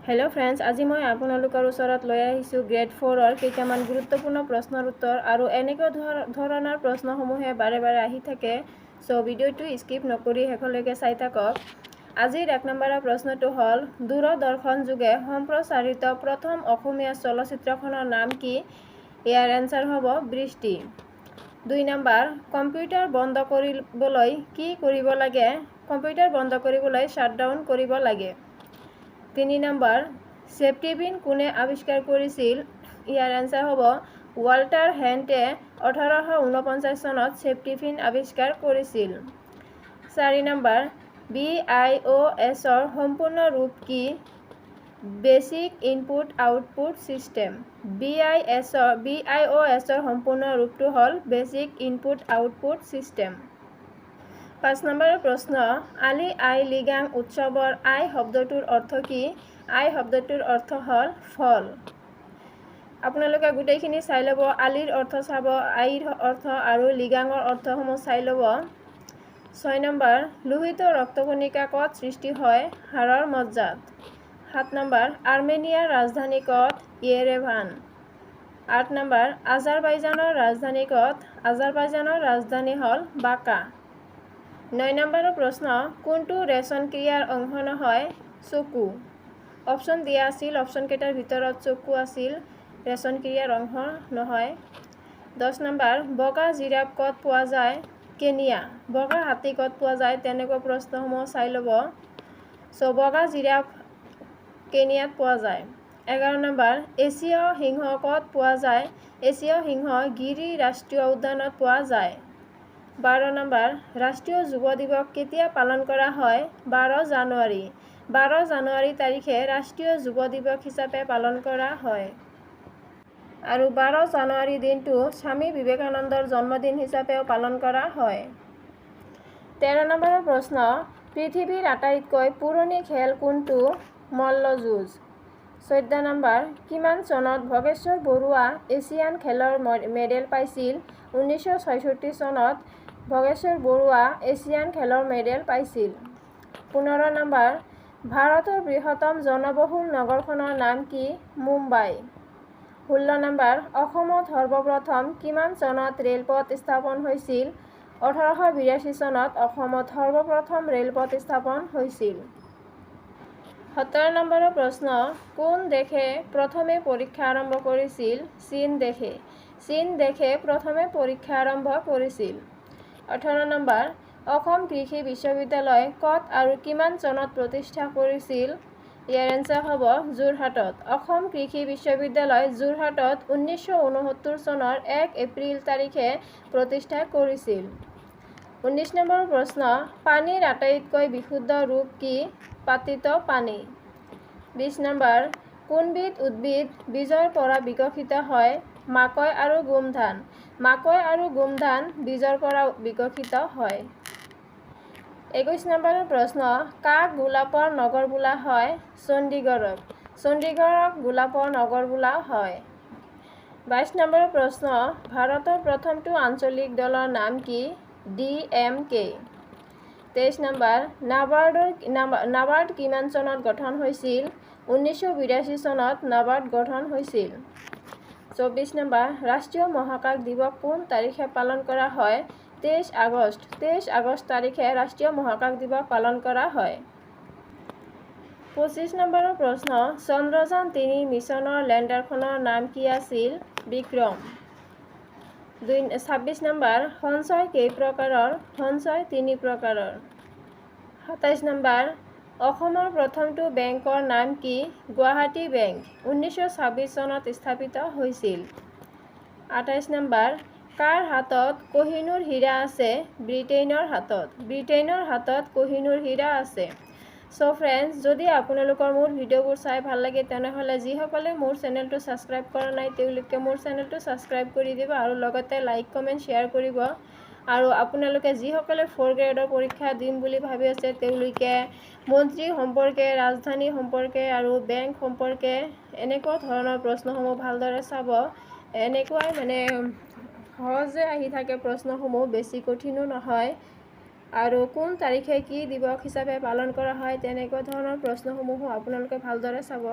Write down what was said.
Hello friends, आज मैं आपनलोकर ओसरत লৈ আহিছো ग्रेड 4 केइटामान गुरुत्वपूर्ण प्रश्नर उत्तर और एनेको धৰণৰ प्रश्नসমূहे बारे बारे आহি থাকে। सो ভিডিওটো স্কিপ নকৰি হেকলৈকে চাই থাকক। আজিৰ 1 নম্বৰৰ প্ৰশ্নটো হল দূৰদৰ্শন যোগে সম্প্ৰচাৰিত প্ৰথম অসমীয়া চলচ্চিত্ৰখনৰ নাম কি? ইয়াৰ এনসাৰ হ'ব বৃষ্টি। 2 নম্বৰ কম্পিউটাৰ বন্ধ কৰিবলৈ কি কৰিব লাগে? কম্পিউটাৰ বন্ধ কৰিবলৈ শাটডাউন কৰিব লাগে। 3 নম্বৰ সেফটি পিন কোনে আৱিষ্কাৰ কৰিছিল? ইয়াৰ এনসাৰ হ'ব ওয়াল্টাৰ হেণ্টে 1849 চনত সেফটি পিন আৱিষ্কাৰ কৰিছিল। 4 নম্বৰ BIOSৰ সম্পূৰ্ণ ৰূপ কি? Basic input output system. BIOSৰ সম্পূৰ্ণ ৰূপটো হ'ল বেসিক ইনপুট আউটপুট সিস্টেম। 5 নম্বৰৰ প্ৰশ্ন আলি আই লিগাং উৎসৱৰ আই শব্দটোৰ অৰ্থ কি? আই শব্দটোৰ অৰ্থ হ'ল ফল। আপোনালোকে গোটেইখিনি চাই ল'ব। আলিৰ অৰ্থ চাব, আইৰ অৰ্থ আৰু লিগাঙৰ অৰ্থসমূহ চাই ল'ব। 6 নম্বৰ লোহিত ৰক্তকণিকা ক'ত সৃষ্টি হয়? হাড়ৰ মজ্জাত। 7 নম্বৰ আৰ্মেনিয়াৰ ৰাজধানী ক'ত? ইয়েৰেভান। 8 নম্বৰ আজাৰবাইজানৰ ৰাজধানী ক'ত? আজাৰবাইজানৰ ৰাজধানী হ'ল বাকা। 9 নম্বৰৰ প্ৰশ্ন কোনটো ৰেচন ক্ৰিয়াৰ অংশ নহয়? চকু। অপশ্যন দিয়া আছিল, অপশ্যন কেইটাৰ ভিতৰত চকু আছিল ৰেচন ক্ৰিয়াৰ অংশ নহয়। 10 নম্বৰ বগা জিৰাফ ক'ত পোৱা যায়? কেনিয়া। বগা হাতী ক'ত পোৱা যায়? তেনেকুৱা প্ৰশ্নসমূহ চাই ল'ব। সো বগা জিৰাফ কেনিয়াত পোৱা যায়। 11 নম্বৰ এছীয় সিংহ ক'ত পোৱা যায়? এছীয় সিংহ গিৰি ৰাষ্ট্ৰীয় উদ্যানত পোৱা যায়। 12 নম্বৰ ৰাষ্ট্ৰীয় যুৱ দিৱস কেতিয়া পালন কৰা হয়? 12 জানুৱাৰী। 12 জানুৱাৰী তাৰিখে ৰাষ্ট্ৰীয় যুৱ দিৱস হিচাপে পালন কৰা হয়। আৰু 12 জানুৱাৰী দিনটো স্বামী বিবেকানন্দৰ জন্মদিন হিচাপেও পালন কৰা হয়। 13 নম্বৰৰ প্ৰশ্ন পৃথিৱীৰ আটাইতকৈ পুৰণি খেল কোনটো? মল্লযুঁজ। 14 নম্বৰ কিমান চনত ভগেশ্বৰ বৰুৱা এছিয়ান খেলৰ মেডেল পাইছিল? 1966 চনত ভগেশ্বৰ বৰুৱা এছিয়ান খেলৰ মেডেল পাইছিল। 15 নম্বৰ ভাৰতৰ বৃহত্তম জনবহুল নগৰখনৰ নাম কি? মুম্বাই। 16 নম্বৰ অসমত সৰ্বপ্ৰথম কিমান চনত ৰেলপথ স্থাপন হৈছিল? 1882 চনত অসমত সৰ্বপ্ৰথম ৰেলপথ স্থাপন হৈছিল। 17 নম্বৰৰ প্ৰশ্ন কোন দেশে প্ৰথমে পৰীক্ষা আৰম্ভ কৰিছিল? চীন দেশে। চীন দেশে প্ৰথমে পৰীক্ষা আৰম্ভ কৰিছিল। 18 নম্বৰ অসম কৃষি বিশ্ববিদ্যালয় ক'ত আৰু কিমান চনত প্ৰতিষ্ঠা কৰিছিল? ইয়াৰ এনসাৰ হ'ব যোৰহাটত। অসম কৃষি বিশ্ববিদ্যালয় যোৰহাটত 1969 চনৰ 1 এপ্ৰিল তাৰিখে প্ৰতিষ্ঠা কৰিছিল। 19 নম্বৰ প্ৰশ্ন পানীৰ আটাইতকৈ বিশুদ্ধ ৰূপ কি? পাতিত পানী। 20 নম্বৰ কোনবিধ উদ্ভিদ বীজৰ পৰা বিকশিত হয়? মাকৈ আৰু গোমধান। মাকৈ আৰু গোমধান বীজৰ পৰা বিকশিত হয়। 21 নম্বৰৰ প্ৰশ্ন কাক গোলাপৰ নগৰ বোলা হয়? চণ্ডীগড়ক। চণ্ডীগড়ক গোলাপৰ নগৰ বোলা হয়। 22 নম্বৰৰ প্ৰশ্ন ভাৰতৰ প্ৰথমটো আঞ্চলিক দলৰ নাম কি? DMK। 23 নম্বৰ নাবাৰ্ড কিমান চনত গঠন হৈছিল? 1982 চনত নাবাৰ্ড গঠন হৈছিল। 24 নম্বৰ ৰাষ্ট্ৰীয় মহাকাশ দিৱস কোন তাৰিখে পালন কৰা হয়? 23 আগষ্ট। 23 আগষ্ট তাৰিখে ৰাষ্ট্ৰীয় মহাকাশ দিৱস পালন কৰা হয়। 25 নম্বৰৰ প্ৰশ্ন চন্দ্ৰযান 3 মিছনৰ লেণ্ডাৰখনৰ নাম কি আছিল? বিক্ৰম। 26 নম্বৰ সঞ্চয় কেই প্ৰকাৰৰ? সঞ্চয় 3 প্ৰকাৰৰ। 27 নম্বৰ অসমৰ প্ৰথমটো বেংকৰ নাম কি? গুৱাহাটী বেংক। 1926 চনত স্থাপিত হৈছিল। 28 নম্বৰ কাৰ হাতত কোহিনুৰ হীৰা আছে? ব্ৰিটেইনৰ হাতত। ব্ৰিটেইনৰ হাতত কোহিনুৰ হীৰা আছে। সো ফ্ৰেণ্ডছ যদি আপোনালোকৰ মোৰ ভিডিঅ'বোৰ চাই ভাল লাগে তেনেহ'লে যিসকলে মোৰ চেনেলটো ছাবস্ক্ৰাইব কৰা নাই তেওঁলোকে মোৰ চেনেলটো ছাবস্ক্ৰাইব কৰি দিব আৰু লগতে লাইক কমেণ্ট শ্বেয়াৰ কৰিব। আৰু আপোনালোকে যিসকলে 4 গ্ৰেডৰ পৰীক্ষা দিম বুলি ভাবি আছে তেওঁলোকে মন্ত্ৰী সম্পৰ্কে, ৰাজধানী সম্পৰ্কে আৰু বেংক সম্পৰ্কে এনেকুৱা ধৰণৰ প্ৰশ্নসমূহ ভালদৰে চাব। এনেকুৱাই সহজে আহি থাকে প্ৰশ্নসমূহ, বেছি কঠিনো নহয়। আৰু কোন তাৰিখে কি দিৱস হিচাপে পালন কৰা হয় তেনেকুৱা ধৰণৰ প্ৰশ্নসমূহো আপোনালোকে ভালদৰে চাব।